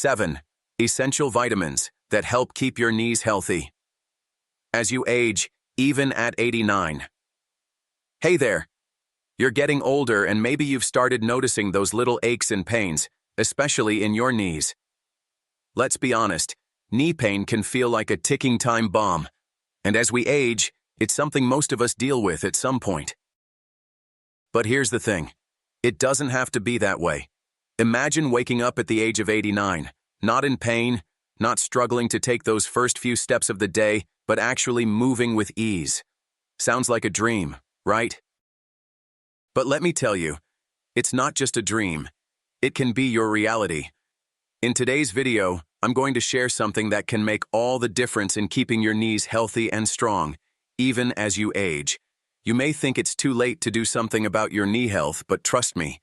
7. Essential vitamins that help keep your knees healthy as you age, even at 89. Hey there. You're getting older and maybe you've started noticing those little aches and pains, especially in your knees. Let's be honest, knee pain can feel like a ticking time bomb, and as we age, it's something most of us deal with at some point. But here's the thing. It doesn't have to be that way. Imagine waking up at the age of 89, not in pain, not struggling to take those first few steps of the day, but actually moving with ease. Sounds like a dream, right? But let me tell you, it's not just a dream. It can be your reality. In today's video, I'm going to share something that can make all the difference in keeping your knees healthy and strong, even as you age. You may think it's too late to do something about your knee health, but trust me,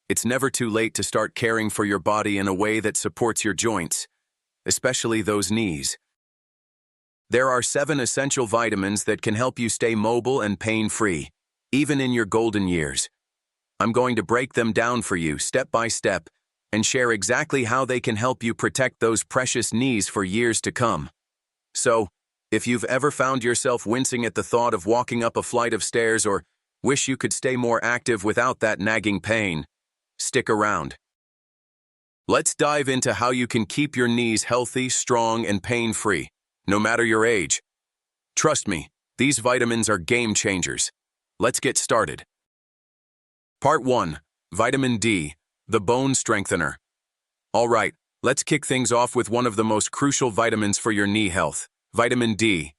it's never too late to start caring for your body in a way that supports your joints, especially those knees. There are 7 essential vitamins that can help you stay mobile and pain-free, even in your golden years. I'm going to break them down for you step by step and share exactly how they can help you protect those precious knees for years to come. So, if you've ever found yourself wincing at the thought of walking up a flight of stairs or wish you could stay more active without that nagging pain, stick around. Let's dive into how you can keep your knees healthy, strong, and pain-free, no matter your age. Trust me, these vitamins are game changers. Let's get started. Part 1. Vitamin D, the bone strengthener. All right, let's kick things off with one of the most crucial vitamins for your knee health, vitamin D.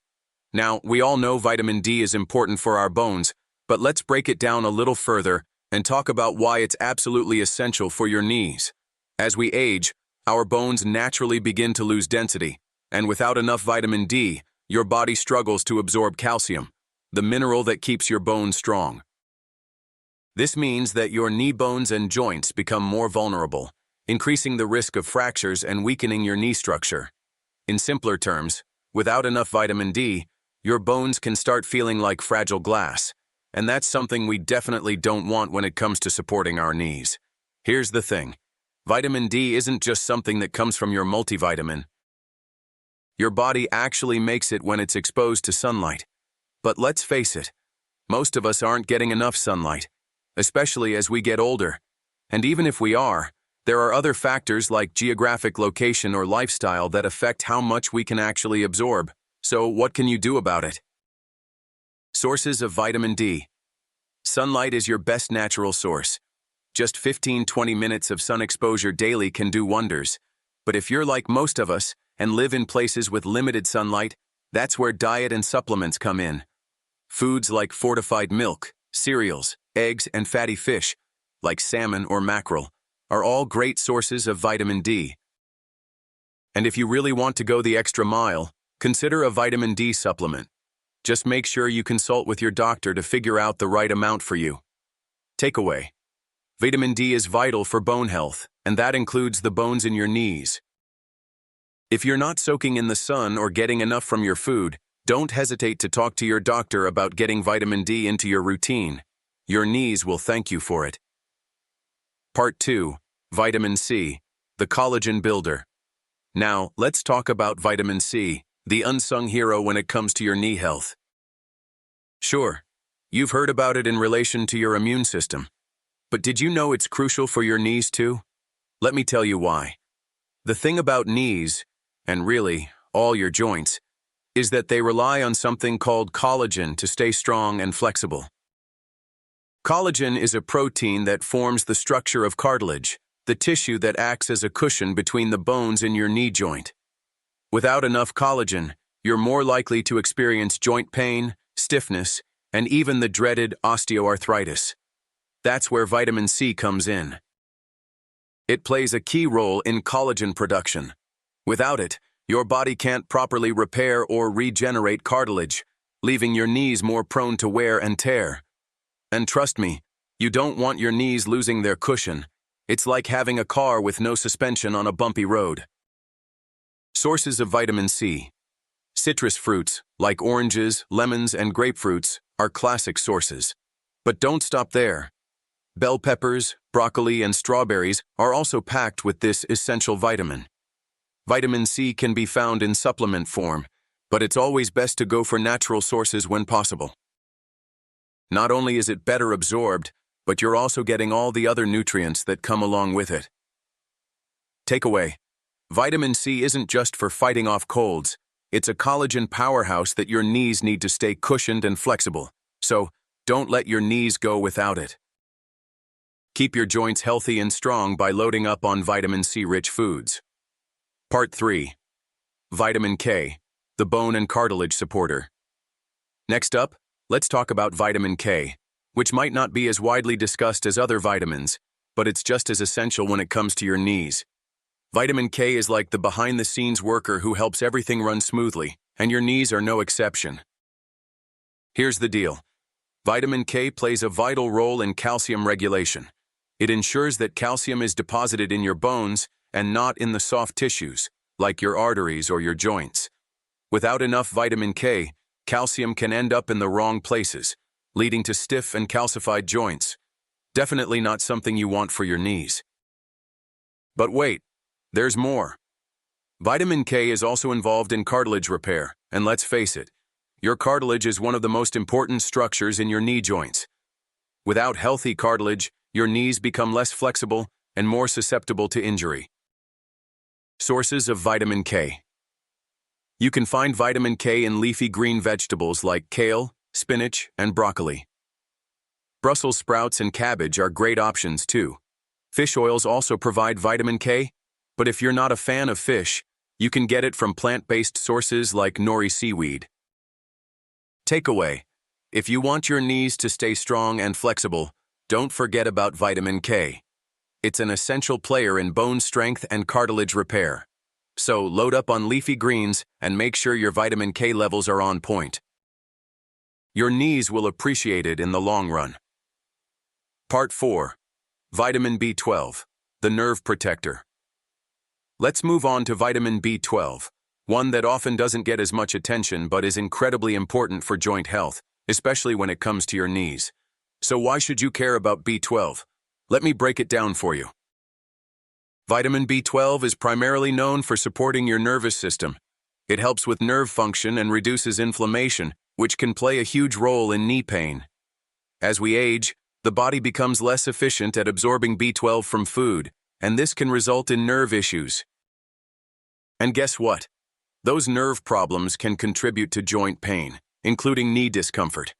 Now, we all know vitamin D is important for our bones, but let's break it down a little further and talk about why it's absolutely essential for your knees. As we age, our bones naturally begin to lose density, and without enough vitamin D, your body struggles to absorb calcium, the mineral that keeps your bones strong. This means that your knee bones and joints become more vulnerable, increasing the risk of fractures and weakening your knee structure. In simpler terms, without enough vitamin D, your bones can start feeling like fragile glass, and that's something we definitely don't want when it comes to supporting our knees. Here's the thing. Vitamin D isn't just something that comes from your multivitamin. Your body actually makes it when it's exposed to sunlight. But let's face it, most of us aren't getting enough sunlight, especially as we get older. And even if we are, there are other factors like geographic location or lifestyle that affect how much we can actually absorb. So what can you do about it? Sources of vitamin D. Sunlight is your best natural source. Just 15-20 minutes of sun exposure daily can do wonders. But if you're like most of us and live in places with limited sunlight, that's where diet and supplements come in. Foods like fortified milk, cereals, eggs, and fatty fish, like salmon or mackerel, are all great sources of vitamin D. And if you really want to go the extra mile, consider a vitamin D supplement. Just make sure you consult with your doctor to figure out the right amount for you. Takeaway. Vitamin D is vital for bone health, and that includes the bones in your knees. If you're not soaking in the sun or getting enough from your food, don't hesitate to talk to your doctor about getting vitamin D into your routine. Your knees will thank you for it. Part 2. Vitamin C, the collagen builder. Now, let's talk about vitamin C, the unsung hero when it comes to your knee health. Sure, you've heard about it in relation to your immune system. But did you know it's crucial for your knees too? Let me tell you why. The thing about knees, and really, all your joints, is that they rely on something called collagen to stay strong and flexible. Collagen is a protein that forms the structure of cartilage, the tissue that acts as a cushion between the bones in your knee joint. Without enough collagen, you're more likely to experience joint pain, stiffness, and even the dreaded osteoarthritis. That's where vitamin C comes in. It plays a key role in collagen production. Without it, your body can't properly repair or regenerate cartilage, leaving your knees more prone to wear and tear. And trust me, you don't want your knees losing their cushion. It's like having a car with no suspension on a bumpy road. Sources of vitamin C. Citrus fruits, like oranges, lemons, and grapefruits, are classic sources. But don't stop there. Bell peppers, broccoli, and strawberries are also packed with this essential vitamin. Vitamin C can be found in supplement form, but it's always best to go for natural sources when possible. Not only is it better absorbed, but you're also getting all the other nutrients that come along with it. Takeaway: vitamin C isn't just for fighting off colds, it's a collagen powerhouse that your knees need to stay cushioned and flexible, so don't let your knees go without it. Keep your joints healthy and strong by loading up on vitamin C-rich foods. Part 3. Vitamin K, the bone and cartilage supporter. Next up, let's talk about vitamin K, which might not be as widely discussed as other vitamins, but it's just as essential when it comes to your knees. Vitamin K is like the behind-the-scenes worker who helps everything run smoothly, and your knees are no exception. Here's the deal. Vitamin K plays a vital role in calcium regulation. It ensures that calcium is deposited in your bones and not in the soft tissues, like your arteries or your joints. Without enough vitamin K, calcium can end up in the wrong places, leading to stiff and calcified joints. Definitely not something you want for your knees. But wait, there's more. Vitamin K is also involved in cartilage repair, and let's face it, your cartilage is one of the most important structures in your knee joints. Without healthy cartilage, your knees become less flexible and more susceptible to injury. Sources of vitamin K. You can find vitamin K in leafy green vegetables like kale, spinach, and broccoli. Brussels sprouts and cabbage are great options too. Fish oils also provide vitamin K, but if you're not a fan of fish, you can get it from plant-based sources like nori seaweed. Takeaway: if you want your knees to stay strong and flexible, don't forget about vitamin K. It's an essential player in bone strength and cartilage repair. So load up on leafy greens and make sure your vitamin K levels are on point. Your knees will appreciate it in the long run. Part 4. Vitamin B12, the nerve protector. Let's move on to vitamin B12, one that often doesn't get as much attention but is incredibly important for joint health, especially when it comes to your knees. So why should you care about B12? Let me break it down for you. Vitamin B12 is primarily known for supporting your nervous system. It helps with nerve function and reduces inflammation, which can play a huge role in knee pain. As we age, the body becomes less efficient at absorbing B12 from food, and this can result in nerve issues. And guess what? Those nerve problems can contribute to joint pain, including knee discomfort.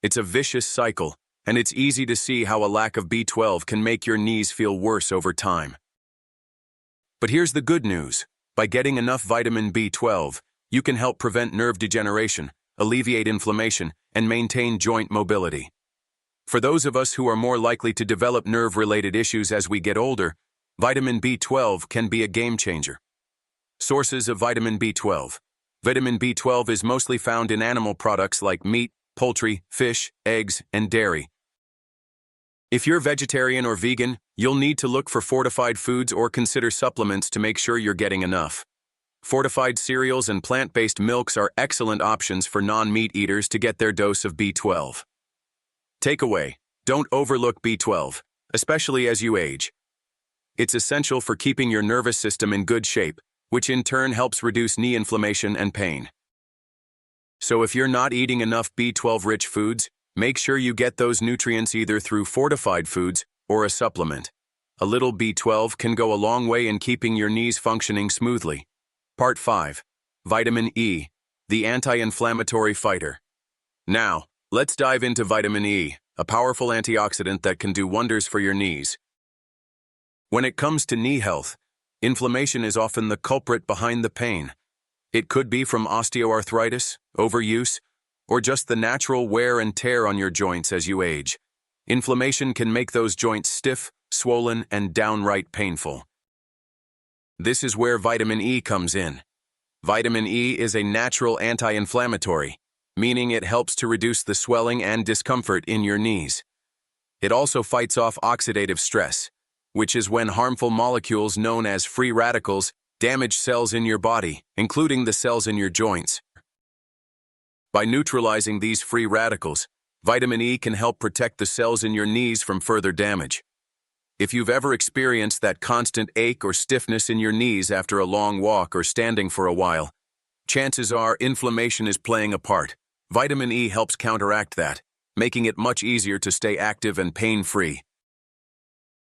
It's a vicious cycle, and it's easy to see how a lack of B12 can make your knees feel worse over time. But here's the good news. By getting enough vitamin B12, you can help prevent nerve degeneration, alleviate inflammation, and maintain joint mobility. For those of us who are more likely to develop nerve-related issues as we get older, vitamin B12 can be a game changer. Sources of vitamin B12. Vitamin B12 is mostly found in animal products like meat, poultry, fish, eggs, and dairy. If you're vegetarian or vegan, you'll need to look for fortified foods or consider supplements to make sure you're getting enough. Fortified cereals and plant-based milks are excellent options for non-meat eaters to get their dose of B12. Takeaway: don't overlook B12, especially as you age. It's essential for keeping your nervous system in good shape, which in turn helps reduce knee inflammation and pain. So if you're not eating enough B12-rich foods, make sure you get those nutrients either through fortified foods or a supplement. A little B12 can go a long way in keeping your knees functioning smoothly. Part 5. Vitamin E, the anti-inflammatory fighter. Now, let's dive into vitamin E, a powerful antioxidant that can do wonders for your knees. When it comes to knee health, inflammation is often the culprit behind the pain. It could be from osteoarthritis, overuse, or just the natural wear and tear on your joints as you age. Inflammation can make those joints stiff, swollen, and downright painful. This is where vitamin E comes in. Vitamin E is a natural anti-inflammatory, meaning it helps to reduce the swelling and discomfort in your knees. It also fights off oxidative stress, which is when harmful molecules known as free radicals damage cells in your body, including the cells in your joints. By neutralizing these free radicals, vitamin E can help protect the cells in your knees from further damage. If you've ever experienced that constant ache or stiffness in your knees after a long walk or standing for a while, chances are inflammation is playing a part. Vitamin E helps counteract that, making it much easier to stay active and pain-free.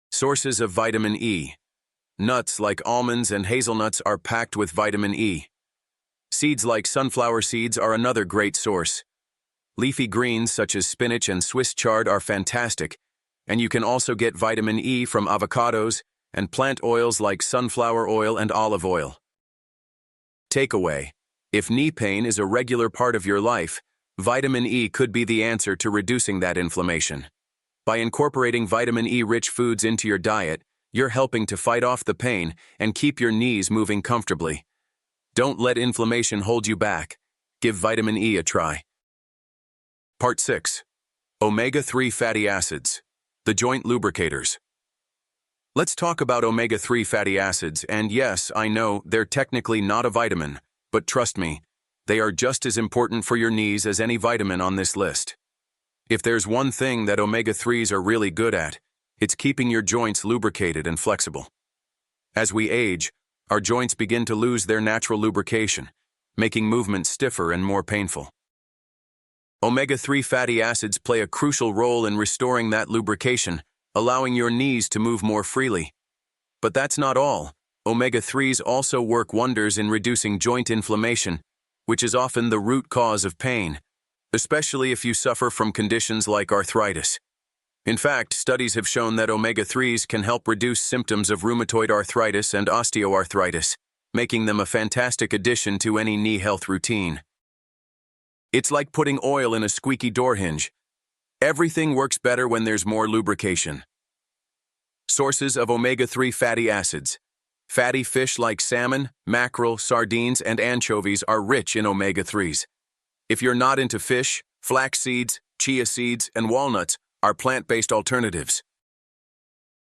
Sources of vitamin E. Nuts like almonds and hazelnuts are packed with vitamin E. Seeds like sunflower seeds are another great source. Leafy greens such as spinach and Swiss chard are fantastic, and you can also get vitamin E from avocados and plant oils like sunflower oil and olive oil. Takeaway: if knee pain is a regular part of your life, vitamin E could be the answer to reducing that inflammation. By incorporating vitamin E-rich foods into your diet, you're helping to fight off the pain and keep your knees moving comfortably. Don't let inflammation hold you back. Give vitamin E a try. Part 6. Omega-3 fatty acids, the joint lubricators. Let's talk about omega-3 fatty acids, and yes, I know they're technically not a vitamin, but trust me, they are just as important for your knees as any vitamin on this list. If there's one thing that omega-3s are really good at, it's keeping your joints lubricated and flexible. As we age, our joints begin to lose their natural lubrication, making movement stiffer and more painful. Omega-3 fatty acids play a crucial role in restoring that lubrication, allowing your knees to move more freely. But that's not all. Omega-3s also work wonders in reducing joint inflammation, which is often the root cause of pain, especially if you suffer from conditions like arthritis. In fact, studies have shown that omega-3s can help reduce symptoms of rheumatoid arthritis and osteoarthritis, making them a fantastic addition to any knee health routine. It's like putting oil in a squeaky door hinge. Everything works better when there's more lubrication. Sources of omega-3 fatty acids. Fatty fish like salmon, mackerel, sardines, and anchovies are rich in omega-3s. If you're not into fish, flax seeds, chia seeds, and walnuts are plant-based alternatives.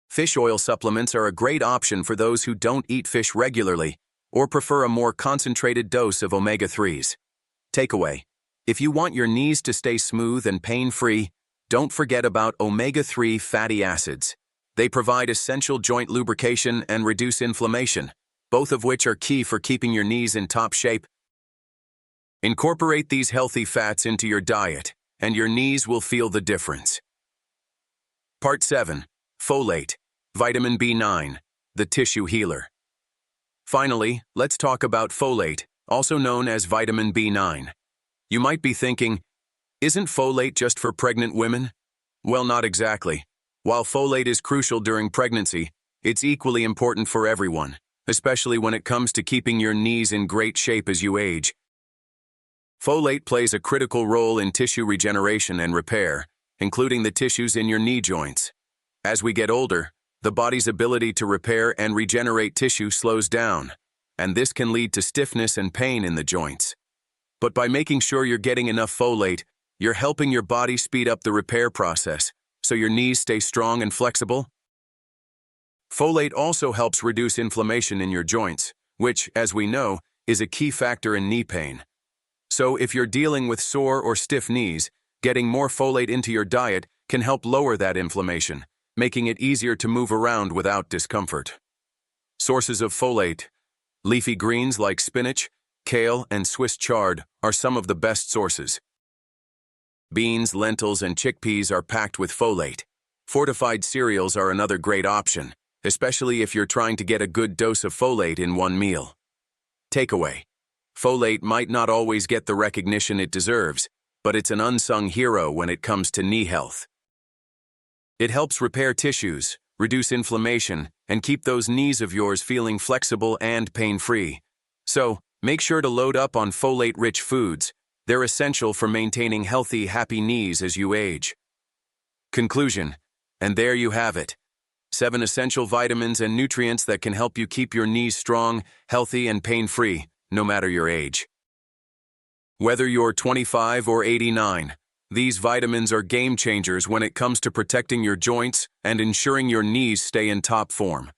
Fish oil supplements are a great option for those who don't eat fish regularly or prefer a more concentrated dose of omega-3s. Takeaway: if you want your knees to stay smooth and pain-free, don't forget about omega-3 fatty acids. They provide essential joint lubrication and reduce inflammation, both of which are key for keeping your knees in top shape. Incorporate these healthy fats into your diet, and your knees will feel the difference. Part 7. Folate, vitamin B9, the tissue healer. Finally, let's talk about folate, also known as vitamin B9. You might be thinking, isn't folate just for pregnant women? Well, not exactly. While folate is crucial during pregnancy, it's equally important for everyone, especially when it comes to keeping your knees in great shape as you age. Folate plays a critical role in tissue regeneration and repair, including the tissues in your knee joints. As we get older, the body's ability to repair and regenerate tissue slows down, and this can lead to stiffness and pain in the joints. But by making sure you're getting enough folate, you're helping your body speed up the repair process, so your knees stay strong and flexible. Folate also helps reduce inflammation in your joints, which, as we know, is a key factor in knee pain. So if you're dealing with sore or stiff knees, getting more folate into your diet can help lower that inflammation, making it easier to move around without discomfort. Sources of folate. Leafy greens like spinach, kale, and Swiss chard are some of the best sources. Beans, lentils, and chickpeas are packed with folate. Fortified cereals are another great option, especially if you're trying to get a good dose of folate in one meal. Takeaway: folate might not always get the recognition it deserves, but it's an unsung hero when it comes to knee health. It helps repair tissues, reduce inflammation, and keep those knees of yours feeling flexible and pain-free. So, make sure to load up on folate-rich foods. They're essential for maintaining healthy, happy knees as you age. Conclusion. And there you have it. 7 essential vitamins and nutrients that can help you keep your knees strong, healthy, and pain-free, no matter your age. Whether you're 25 or 89, these vitamins are game changers when it comes to protecting your joints and ensuring your knees stay in top form.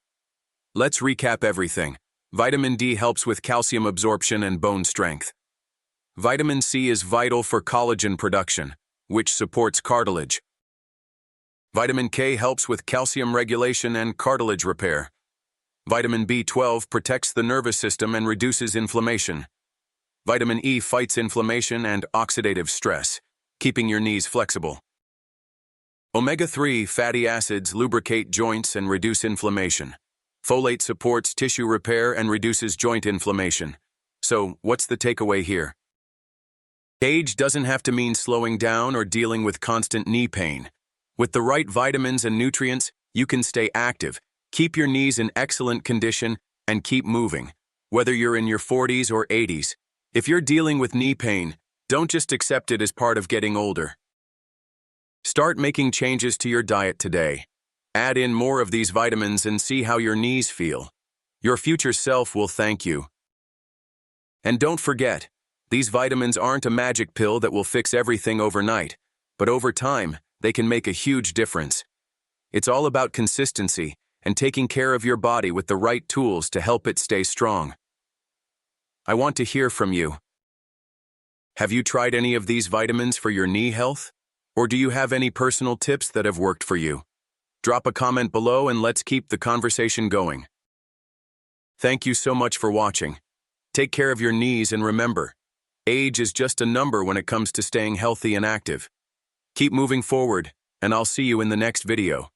Let's recap everything. Vitamin D helps with calcium absorption and bone strength. Vitamin C is vital for collagen production, which supports cartilage. Vitamin K helps with calcium regulation and cartilage repair. Vitamin B12 protects the nervous system and reduces inflammation. Vitamin E fights inflammation and oxidative stress, keeping your knees flexible. Omega-3 fatty acids lubricate joints and reduce inflammation. Folate supports tissue repair and reduces joint inflammation. So, what's the takeaway here? Age doesn't have to mean slowing down or dealing with constant knee pain. With the right vitamins and nutrients, you can stay active, keep your knees in excellent condition, and keep moving. Whether you're in your 40s or 80s, if you're dealing with knee pain, don't just accept it as part of getting older. Start making changes to your diet today. Add in more of these vitamins and see how your knees feel. Your future self will thank you. And don't forget, these vitamins aren't a magic pill that will fix everything overnight, but over time, they can make a huge difference. It's all about consistency and taking care of your body with the right tools to help it stay strong. I want to hear from you. Have you tried any of these vitamins for your knee health? Or do you have any personal tips that have worked for you? Drop a comment below and let's keep the conversation going. Thank you so much for watching. Take care of your knees and remember, age is just a number when it comes to staying healthy and active. Keep moving forward, and I'll see you in the next video.